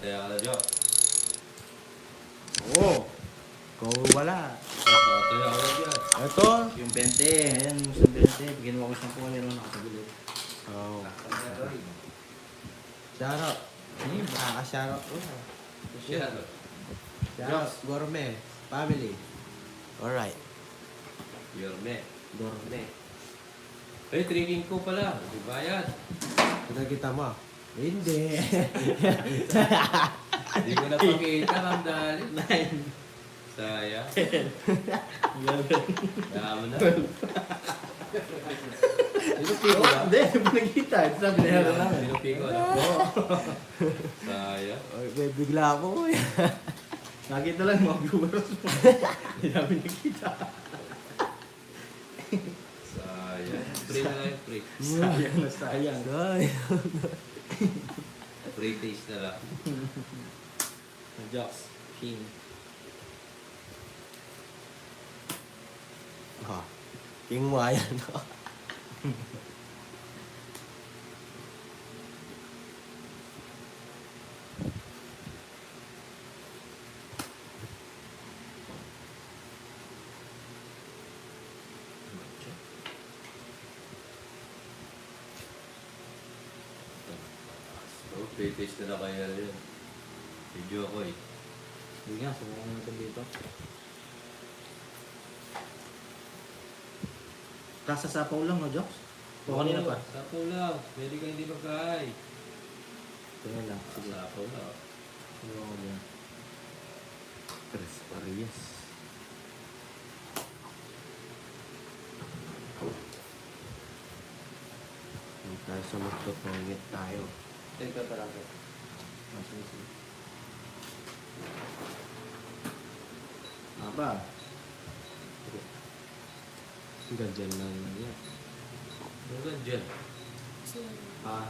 Taya ka na, Jock. Oo. Kung wala. Taya ka na dyan. Ito. Yung 20, ayan, yung 20. Ginawa ko siyang pumalero nakatagulid. Oh. Shoutout. Shoutout ko. Yan. Shoutout. Gourmet. Family. Alright. Yorme. Gourmet. Ay, training ko pala. Di bayad. Kita kita mo. Hindi. Hindi ko napakita, Ma'am Dali. 9. Sayang. 11. Dama na. Pinupi ko ba? Hindi, hindi mo nakita. Sabi na yun lang. Pinupi ko na. Sayang. Oy, may bigla ako. Nakita lang mga viewers mo. Hindi namin nakita. Sayang. Free na lang, free. Sayang na sayang. Ay. Free taste na lang. Jocks. King. Oh. King mo ayan. So, free taste na lang kaya yun. Video ako eh. Hindi nga, subukan natin dito. Kasasapaw lang, no, Jocks? O kanina pa? Sapaw lang. Pwede ka hindi magkahay. Kaya lang, sige. Sapaw lang. Subukan ko yan. Tres Arias. Hindi tayo sumagot. Mangit tayo. Take ka talaga. Sige, sige. Aba. Hanggang dyan lang yan. Ano ka dyan? Ah.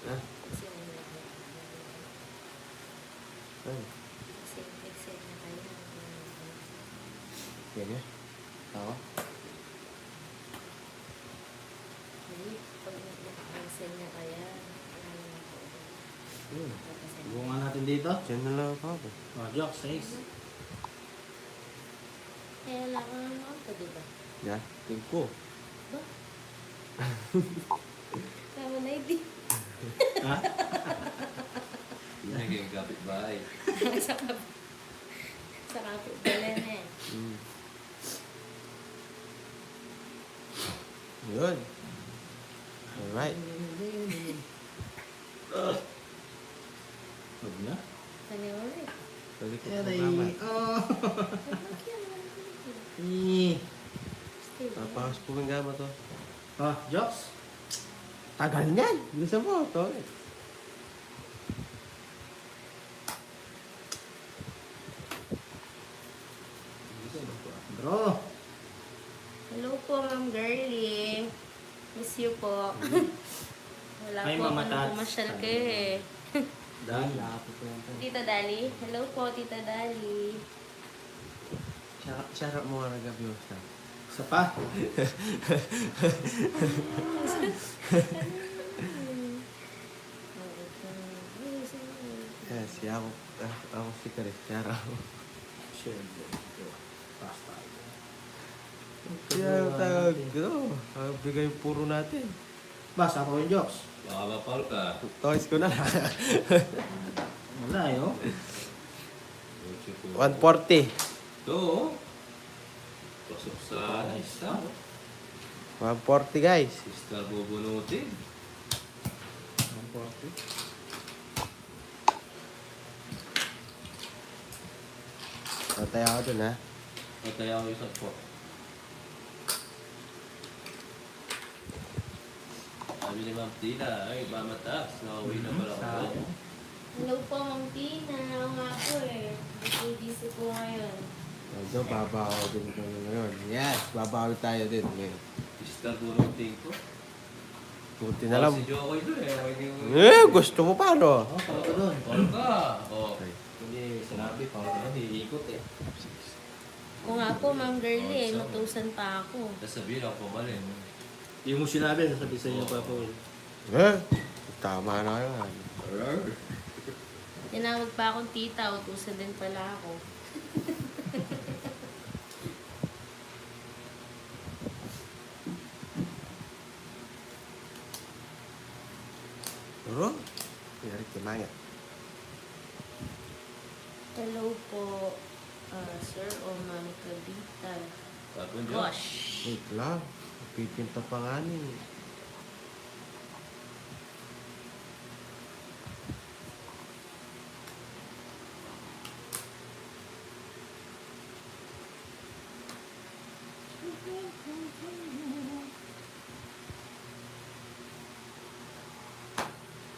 Ha? Ay. Yan yan. Ako? Subukan natin dito. Dyan na lang ako. Oh, Jocks, 6. Kaya lang ang ako, di ba? Yan. Tingin ko. Tama na hindi. Ha? Hindi naging kapitbahay. sa kap- sa kapit balen eh. Yun. Alright. Huwag na. Kanya ulit. Balik ko Yan sa ay... mama. Oh. Eh. Papakas po ng gama to. Oh, Jocks. Tagal niyan. Bisa mo to. Bro. Hello po, Ma'am Girlie. Miss you po. Wala Ay, po ako Mama nung Tats. pumasyal kayo eh. Dan, lapit ko lang to. Tita Dali. Hello po, Tita Dali. Sarap mo nga nagabi mo sa. Isa pa. Yes, ako si Chris. Sarap. Siyempre. Pasta. Kaya tawag ko. Bigay puro natin. Basta ako yung Jocks. Baka mapal ka. Toys ko na lang. Wala eh, oh. 140. Ito oh. Pasok sa isa. 140 guys. Sista bubunutin. 140. Tatay ako dun ha. Patay ako isang po. Sabi ni Ma'am Tina, ay mamataas. Nakauwi na pala ako. Hello po, Ma'am Tina. Ako nga po eh. Busy po ngayon. So, babaw din kami ngayon. Yes, babawi tayo din ngayon. Sista bunutin ko. Buti na lang. Si Jokoy doon eh. Gusto mo pa no? Oh, tawag ko doon. Pal ka. Oh. Okay. Hindi sinabi pa ako doon. Iikot eh. Ako nga po, Ma'am Girlie. Matusan pa ako. Tapos sabihin ako pumalin. Hindi mo sinabi, sabi sa inyo pa po. Eh, tama na yun. Tinawag pa akong tita, utusan din pala ako. Bro, yari kimaya. Hello po, Sir o Ma'am Cavita. Tapon dyan. Gosh! Wait lang. Pipinta pa nga niya.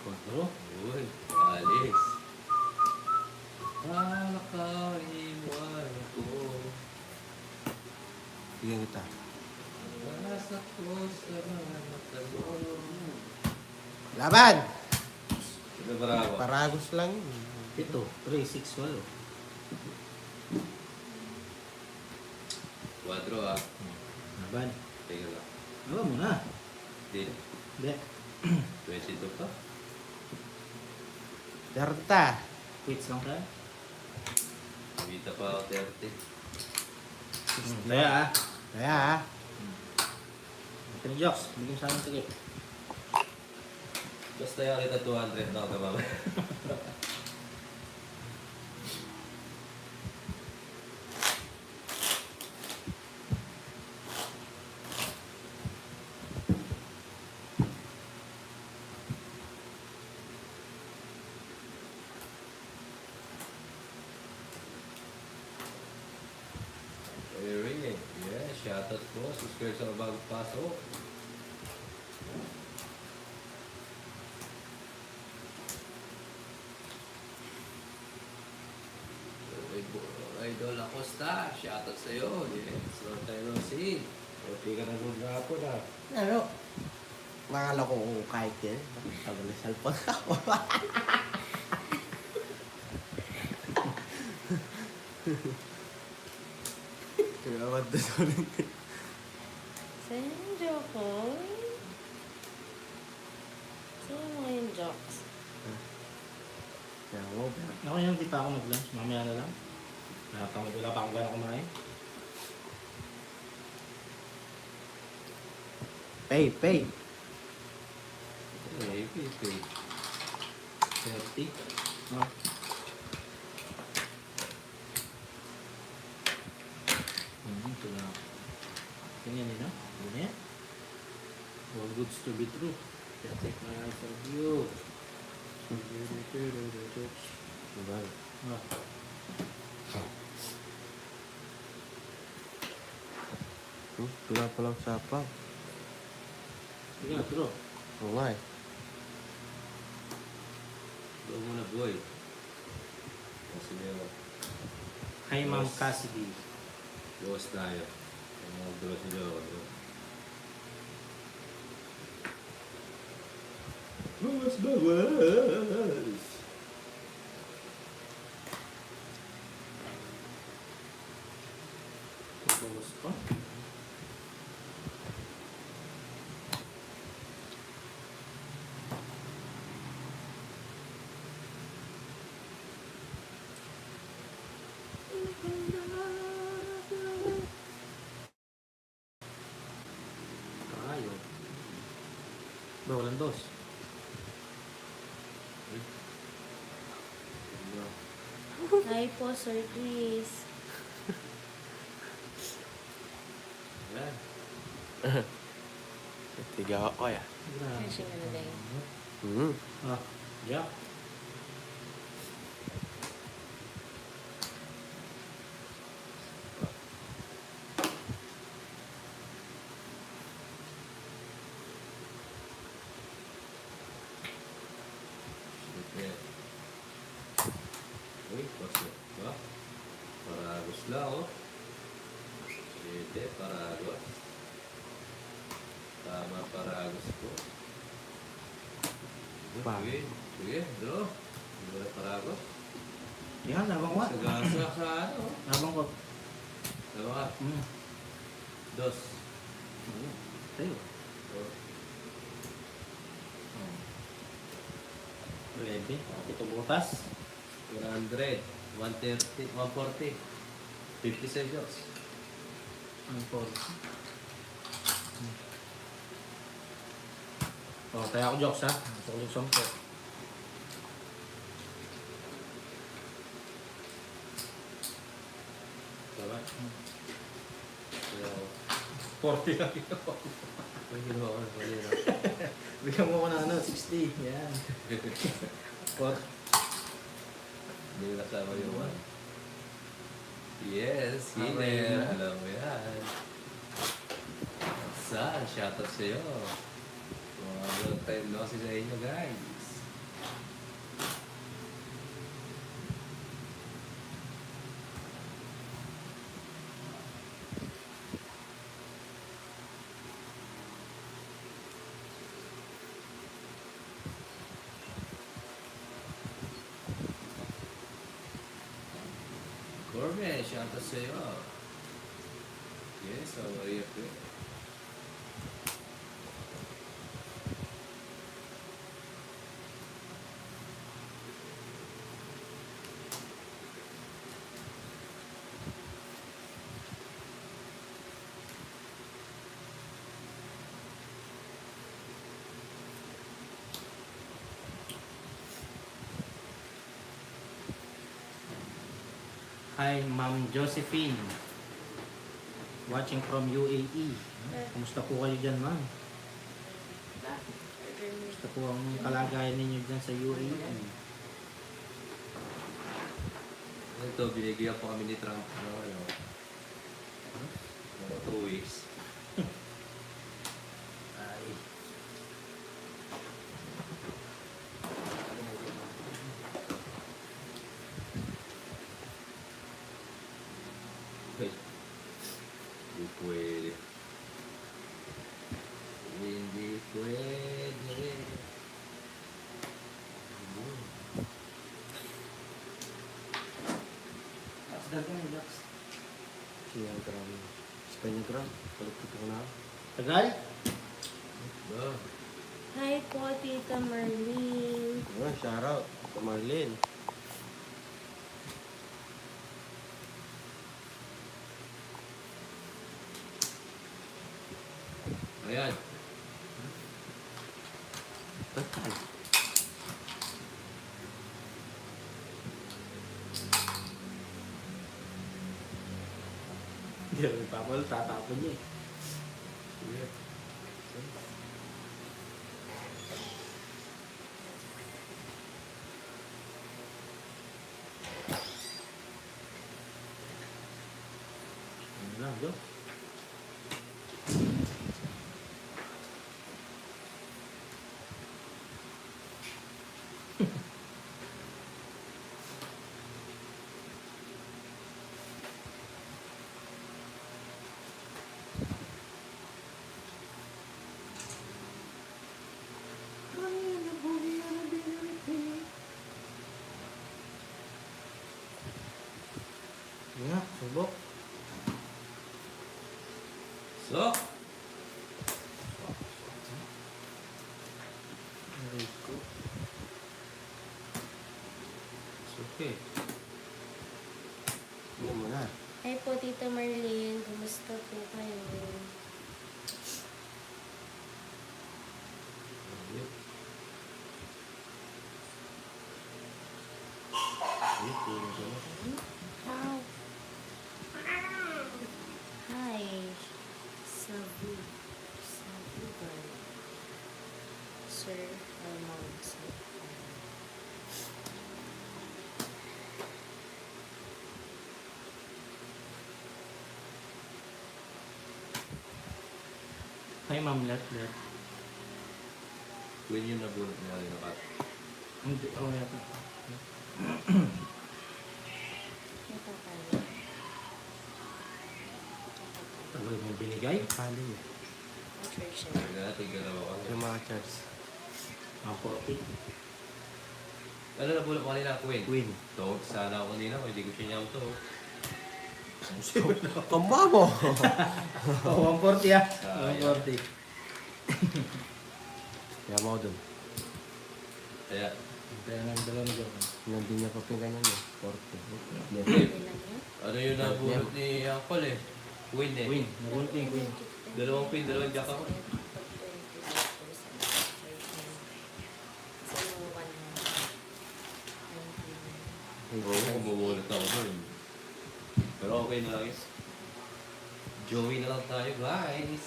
Quadro. Uy, alis. Nakaiwan ko. Bigyan kita. Nasa ko sa mga matalong. Laban! Ito para ako. Paragos lang yun. Ito, 3, 6, 8. Quadro ah. Laban. Teka lang. Alam mo na. Hindi. Hindi. 22 pa. Derta. Quits lang tayo. Kumita pa ako 30. Kaya ah. Kaya Ito ni Jox. Bigyan sa akin sige. Basta yung kita 200 na ako mamaya. Ring. Yeah, shoutout po. Subscribe sa bagong pasok. Idol Acosta, shoutout sa'yo. Yes, long time no see. Hindi ka nagod na ako na. ano? Nakala ko kung kahit yan. Nakagalisal pa ako. Kaya wala sa ulit. Saan yung joke ko? Saan mo yung jokes? Kaya mo, Ako yung di pa ako mag-lunch. Mamaya na lang. Wala pa akong gana kumain. pay. Hey, pay. 30. Oh. Ito na. Tingnan nyo na. Ano yan? All goods to be true. Kaya take my eyes off you. Diba? Ah. Wala pa lang sapaw. Sige na, true. Oo nga eh. Doon muna, boy. Kasi meron. Hi, Ma'am Cassidy. Bukas tayo. Ang mga dulas nyo. Bawas! Bawas pa. Kayo. Walang dos. Hi po, Sir Chris. Yan. Tiga ako ya. Ano siya nalagay? Ah, yeah. Okay. Uy, pasok ba? Paragos lang, oh. Hindi, paragos. Tama, paragos ko. Pa. Sige, do. Hindi mo na paragos. Yan, labang ko. Sa gasa sa ano? Labang ko. Dalawa ka. Hmm. Dos. Tayo. Oh. 11. Ito butas. 100, 130, 140. 50 pesos. Ang 40. Oh, kaya ako jokes ha. Ito ko yung 10. Tama? Kaya, 40 lang yun. may ginawa ko. Mali na. Bigyan mo ko na ano, 60. Yan. 4. Hindi ko nasama yung 1. Yes, Hiner. Alam mo yan. Saan? Shoutout sa'yo. Mga long time no kasi sa inyo, guys. Gourmet, shoutout sa'yo. Yes, how are you? Hi, Ma'am Josephine. Watching from UAE. Kumusta po kayo dyan, ma'am? Kumusta po ang kalagayan ninyo dyan sa UAE? Ito, binigyan po kami ni Trump. Ano? 2 weeks. Ay. Hey. Hindi pwede. Hindi pwede. Dax, dagan, Dax. Siyang gram. Spanya gram. Palipit ko na. Tagal? Ba? Hi po, Tita Marlene. Ayun, shoutout. Ito Marlene. Ayan. Tagal. Hindi rin papal, tatapon niya eh. Yeah. Ano lang, go. Nga, subok. So, Aray ko. it's okay. Hindi mo na. Hi po, Tita Marlene. Kumusta po kayo? Ow. Hi. Sabu. Sabugan. Sir Armand. Hi, Ma'am Let. Queen yung nabunot niya rin nakat. Hindi, oh, yata. Ito tayo. Tagal mo binigay? Kali niya. Nutrition. Kaya tigalaw ako. Yung mga charts. Ang 40. Ano nabunot mo kanina, Queen? Queen. Dog, sana ako kanina kung hindi ko siya niyam to. Kamba mo! Oh, 140 ah. Sayang. 140. Kaya mo dun. Kaya, Kaya nga yung dalawang joke. Hindi niya pa pinganyan eh. 40. Eh, Kailan niya? ano yung nabulot ni Uncle eh? Win eh. Queen. Nagulong ko yung queen. Dalawang pin, dalawang jack ako. Oo, kumubulot ako doon. Pero okay na lang yun. Joey na lang tayo, guys.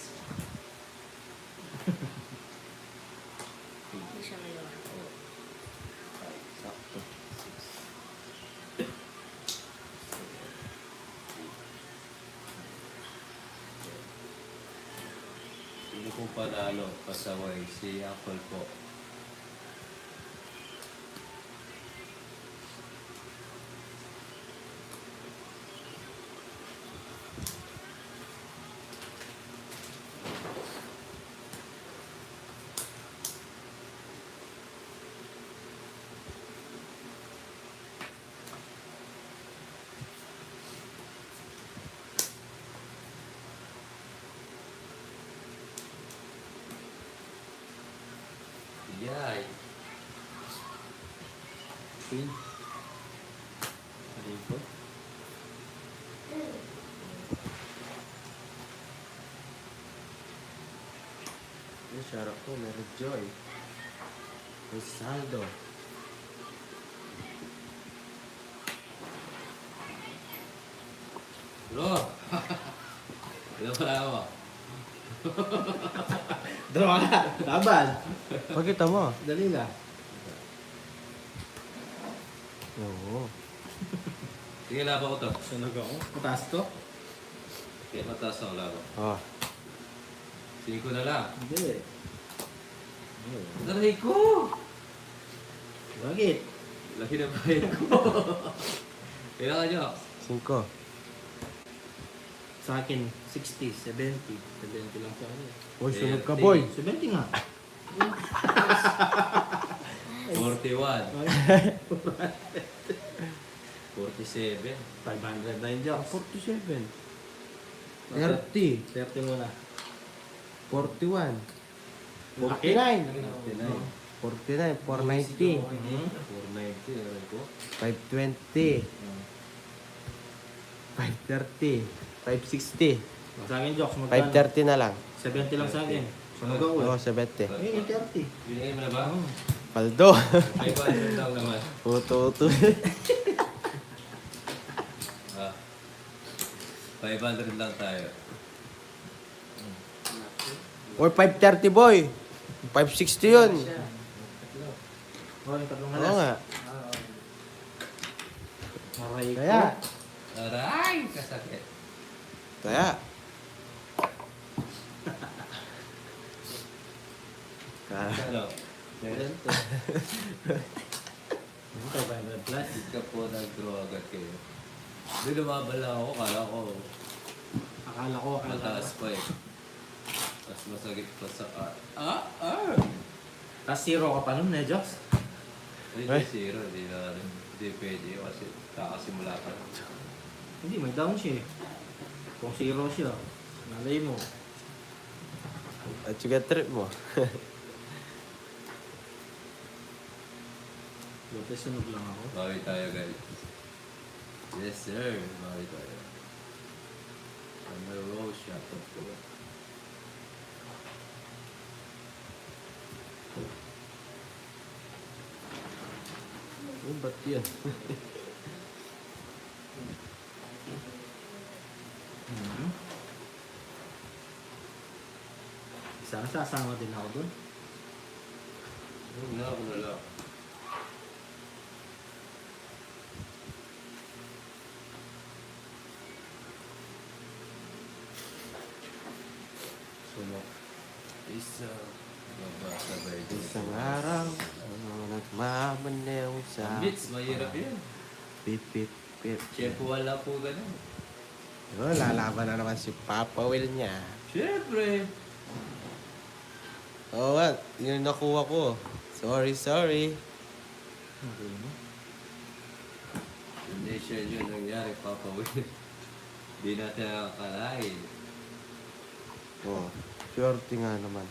Hindi siya ngayon. Sakto. Hindi ko panalo, pasaway, si Apple po. Yay! Queen. Ano po? Yung sharap ko, meron Joy. May saldo. Bro! Ano pala ako? Draw ka! Laban! Pagkita mo. Dali na. Oo. Sige, laban ko to. Sunog ako. Mataas to? Kaya mataas ang laban. Oh. 5 na lang. Hindi. Aray ko! Bakit? Laki na bayad ko. Kailangan nyo. 5. Sa akin, 60, 70. 70 lang sa akin. Uy, sunod ka boy. 70 nga. 41. 47. 500 na yung jokes. 47. 30. 30 muna. 41. 49. 49. 490. 490. Aray ko. 520. 530. 560. Sa akin, jokes. Magkano? 530 na lang. 70 lang sa akin. Sunog ako Oo, eh. 70. Eh, 30. Binigay mo na ba? Paldo. 500 lang naman. Uto-uto. Ah. 500 lang tayo. Or 530 boy. 560 yun. Oh, yung tatlong Oo halas. nga. Aray ko. Kaya. Aray! Kasakit. Kaya. Ano? Ganito. 500 plus. Hindi ka po nag-draw agad kayo. Hindi lumabal lang ako. Akala ko. Mataas pa eh. Mas masagit pa sa Tapos zero ka pa nun, eh, Jokes? Hindi Ay. zero. Hindi pwede kasi kakasimula ka. Hindi, may down siya eh. Kung zero siya, nalay mo. At juga trip mo. Buti sunog lang ako. Bawi tayo guys. Yes sir. Bawi tayo. On the road shot of the Oh, ba't yun? Sana sasama din ako dun. Ako na lang. Sunog. Isa. Sabay. Isang araw, nagmamanew sa Bits, mahirap yan. pip pip pip. Chef, wala po ganun. Oh, lalaban na naman si Papa Will niya. Siyempre. Oh, what? Yun yung nakuha ko. Sorry. Okay mo. Hindi siya yun nangyari, Papa Will. Hindi natin nakakalain. Oh, swerte nga naman.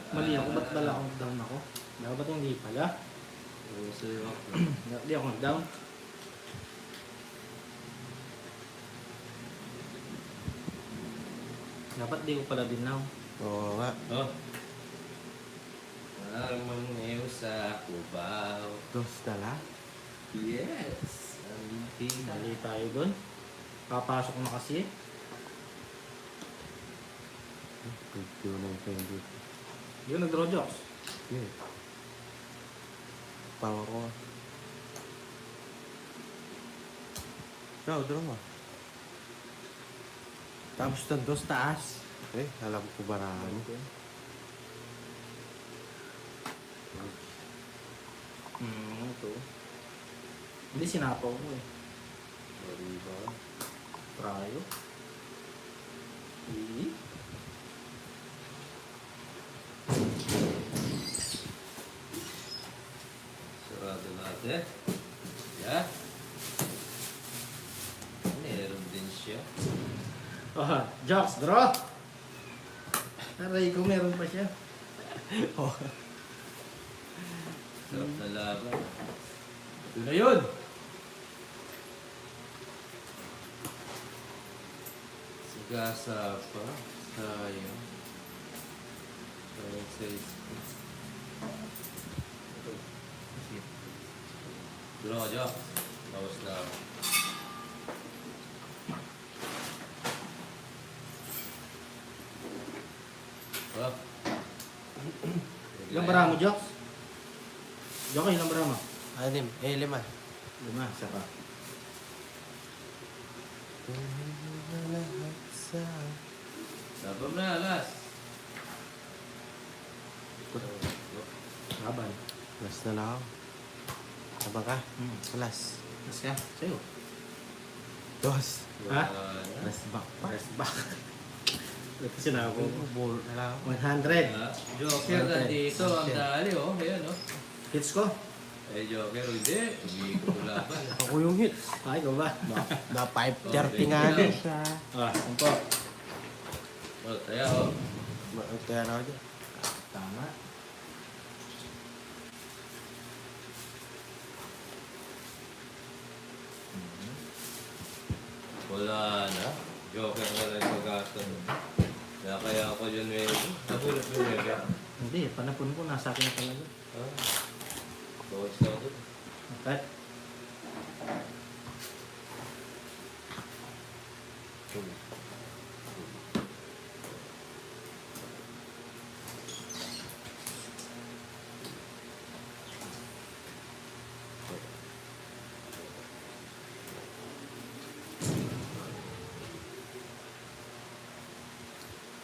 Mali ako, ba't bala akong down ako? Dapat hindi pala. Oo, sa'yo ako. Hindi ako nag-down. Dapat di ko pala din now. Oo nga. Oh. Alamang ngayon sa Cubao. Dos na lang. Yes! Ang tina. Mali tayo doon. Papasok na kasi. Pagkiw na yung pendy. Yun, nag-draw jokes. Yeah. Pawa ko. Ikaw, draw mo. Tapos na dos taas. Eh, alam ko baraan. Ito. Hindi sinapaw mo eh. Sorry ba? Prayo. Eh. Sarado natin. Yeah. Meron din siya. Ah, jokes, draw! Aray ko, meron pa siya. Sarap na laban. Ito na yun! Sigasa pa. Sayang. Sayang sa isip. Draw ka dyan. Tapos na ako. Ah. Ilang bara mo, jokes? Jokes, ilang bara mo? Anim. Eh, 5. 5, saka. Sabam na, last. Laban. Last na lang. Tama ka? Last. Mas ka? Sa'yo. Dos. Ha? Last back pa. Press back. Ito sinabi ko. Ball na lang. 100. Joker na dito. Ang dali, oh. Ayan, oh. Hits ko. Eh, Joker, hindi. Umiko ko laban. Ako yung hit. Ay, ikaw ba? Na 530 nga din siya. Ah, umpo. Oh, taya, oh. Kaya na ako dyan. Tama. Wala na. Joker na lang pag-asa. Kaya ako dyan medyo. Napulat mo medyo. Hindi, panapon ko. Nasa akin na talaga. Ah. Bawis na ako doon. Okay.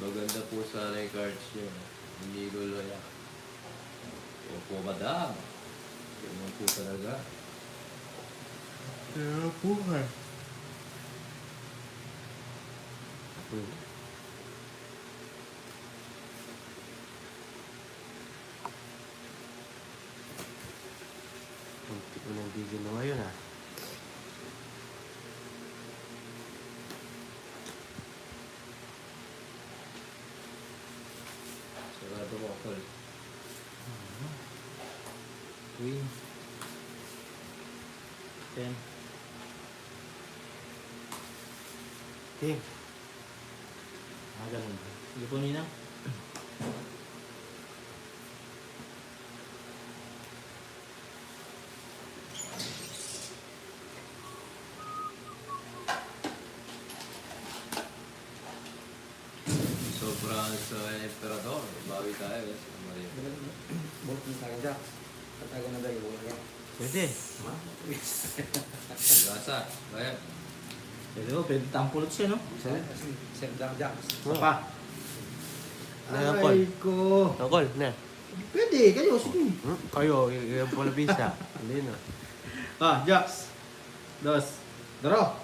Maganda po sana yung cards niyo. Hindi gulo yan. Yung po madam. Yung po talaga. Kaya po ka. Kunti ko ng video na ngayon ha. Sarado mo ako. Queen. 10. Ting. Ah, ganun. Sige po, Nina. Sobrang sa Emperador. Bawi tayo. Yes. Maria. Bolt ng taga. Patago na tayo. Pwede. Gasa. Bayan. Pero, pwede tampulot siya, no? Sir Jacks. Pa. Ano yan, Paul? Ay ko. Angkol, na. Pwede, kayo, sige. Kayo, yung pala bisa. Hindi na. Ah, Jax. Dos. Daro.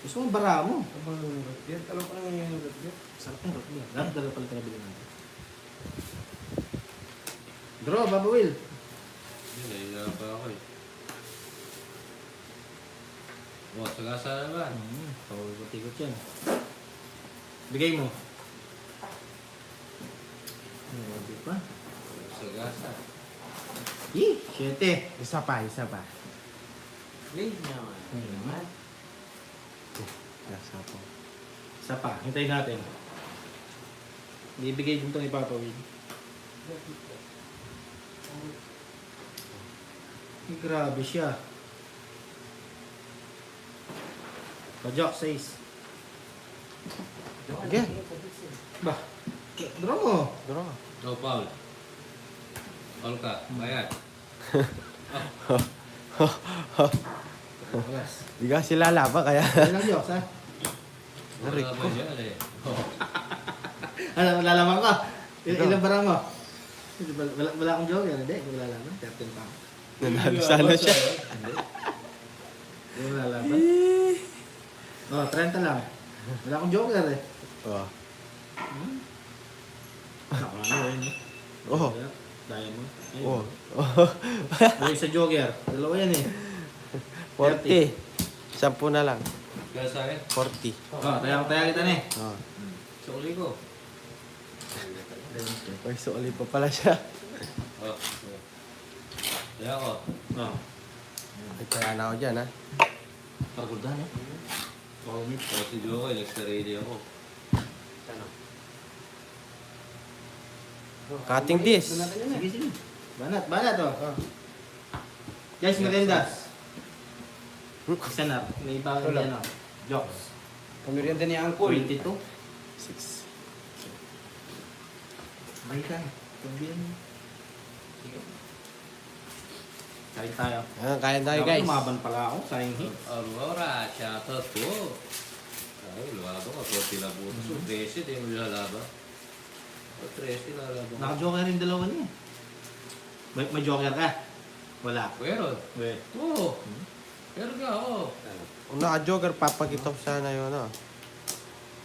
Gusto mo bara mo? Yan, alam ko naman yung rugby. Sarap ng rugby. Daro pala tayo bilhin natin. Draw, Baba Will. Yun, nahihila pa ako eh. Oh, sagasa naman. Pagkakot yan. Bigay mo. Di pa? Sagasa. Ih, 7. Isa pa, isa pa. Please naman. Naman. Nasa po. Isa pa, hintayin natin. Ibigay din itong ipapawid. Grabe siya. Pajok, 6. Okay. Bah, draw mo. Draw. Oh, Paul. Paul ka. Bayad. Yes. Di ka sila laba kaya. Ilang jokes, ha? Wala ba yan eh? Oh. Ano, lalaman ka? Ito. Ilang barang mo? Wala akong joke yan, hindi. Wala lalaman. 13 pa. Nanalo sana siya. Hindi mo lalaman. Oh, 30 lang. Wala akong joker eh. Oh. Ano yun eh. Oh. Diamond. Ayun. Oh. Buhay sa joker. Dalawa yan eh. 40. 10 na lang. Kaya sa akin? 40. Oh, taya kita na eh. Oh. Sa uli ko. May suoli pa pala siya. Oh. Kaya ako. Oh. Ay, kaya na ako dyan, ha? Paguldan eh. Pagulmit. Oh, si Jokoy, nagsa-ready ako. Cutting this. Sige, sige. Banat oh. Guys, meriendas. Isa na. May iba Wala. yan oh. Jokes. Pamirienda ni Uncle. 22. 6. May ka. Pagbiyan. Sige. Kain tayo. Kaya tayo, guys. Lumaban pala ako. Sayang hits. Aurora, shoutout po. Ay, lumaba ko. 40 na butas. So, 13, di mo lalaba. O, 13 lalaba. Naka-joker yung dalawa niya. May joker ka? Wala. Pero, Wait. oo. Pero nga, oo. Kung naka-joker, papakita ko sana yun, ha?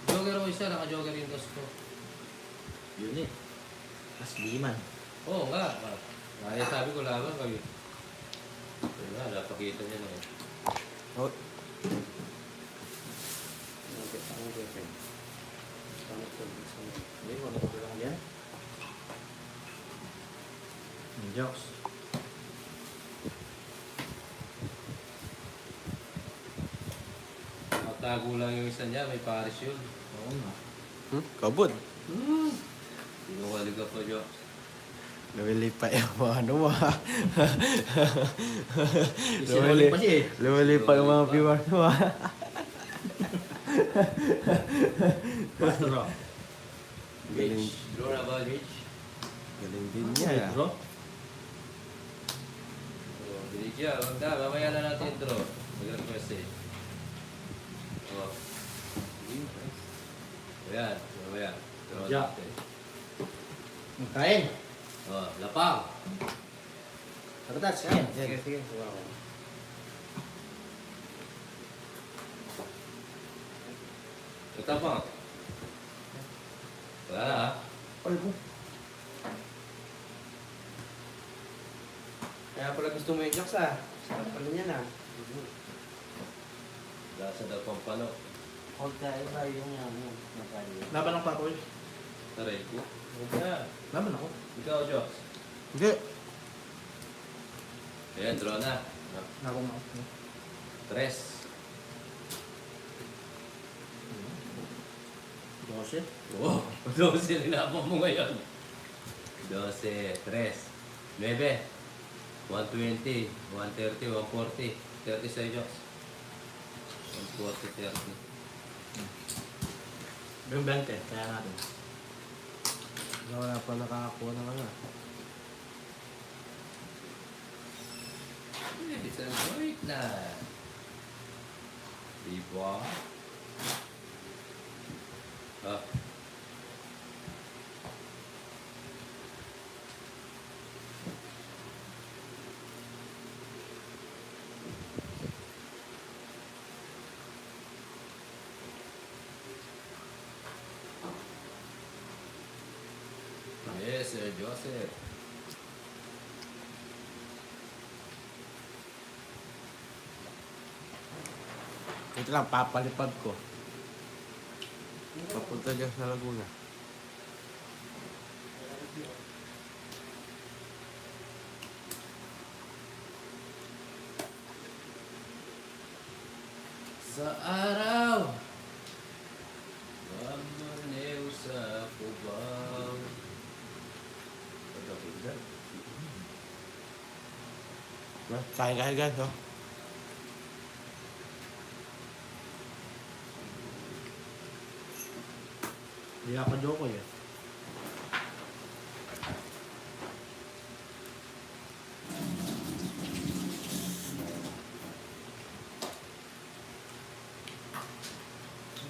Joker o isa, naka-joker yung dos ko. Yun eh. Mas liman. Oo nga. Kaya sabi ko laban kayo. Pero nga, napakita niya na eh. Oh. Hindi, wala ko lang yan. Jokes. Matago lang yung isa niya, may Paris yun. Oo nga. Kabod. Tinuwalig ako, Jokes. Lumili pa yung mga ano mo, ha? Isinulit pa siya eh. Lumili pa yung mga viewers mo, ha? Basta raw. Galing. Mitch. Draw na ba, Mitch? Galing din niya, ha? Bro. Oo, binigyan. Huwag na, mamaya na natin draw. Mag-request eh. Oo. Ayan, mamaya. Draw Ja. natin. Kain. Oo, lapang. Pagkatas, kain. Sige, sige. Wow. Ito pa. Wala na, ha? Ay, po. Kaya pala gusto mo yung jokes ah. Sarap pala niyan ah. Lasa daw pang pano. Huwag ka iba yung ano. Laban ng papoy. Taray ko. Huwag na. Laban ako. Ikaw, Jokes. Hindi. Ayan, draw na. Laban ako. 3. 12. Oo, 12 linapang mo ngayon. 12, 3, 9, 120, 130, 140, 30 sa Jokes. 140, 30. Yung 20. Kaya natin. Wala pa nakakakuha ng ano. It's a great na. Diba? Ah. Yes, Sir Joseph. Ito lang, papalipad ko. Papunta dyan sa Laguna. Sa araw Mamaneo sa Cubao. Pagkapundan. Kain guys, oh. Hindi ako joke eh.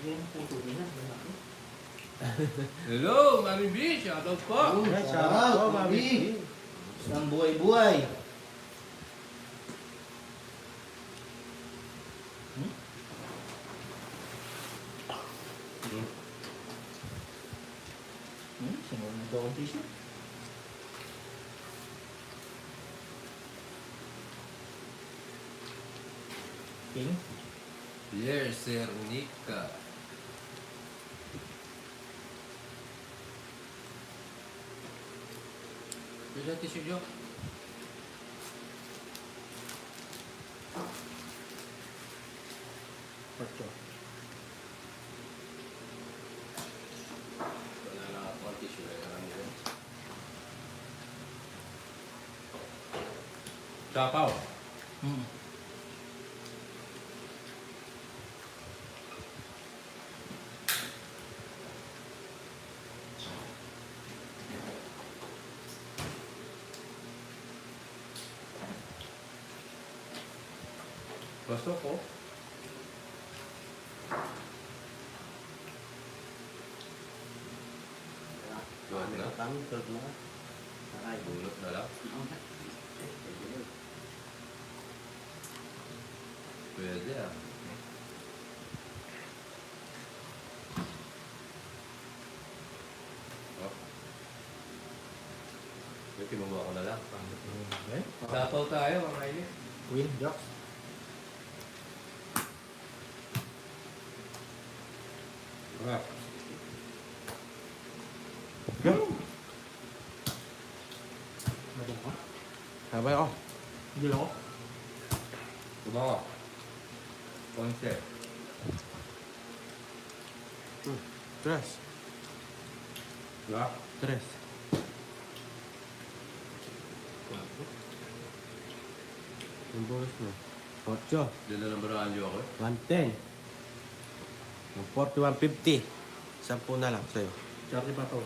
Hindi ang puto nila. Malaki. Hello, Mami B! Shoutout po! Yes, shout out, oh, Mami. Isang buhay-buhay. Sinunod na ito akong tissue. King? Yes, Sir Nika. Bisa tisu Jo. Porcho. Wala na ako ang tissue eh. Alam niyo yun. Sapaw. Hmm. Pasok ko. Buhat na. Kami, tulad na. Aray. Bulot na lang. Pwede ah. Oh. May kinuha ko na lang. Okay. Sapaw tayo, mga kaili. Win, Jocks. Sarap. Madam ka? Sabay ako. Hindi ako. Tumawa. Konse. Tres. Diba? Tres. Yung bonus mo. 8. Diyan na ng baraan ako eh. 110. Yung 40, 150. 10 na lang sa'yo. Charlie pa to.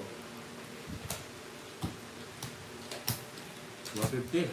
150.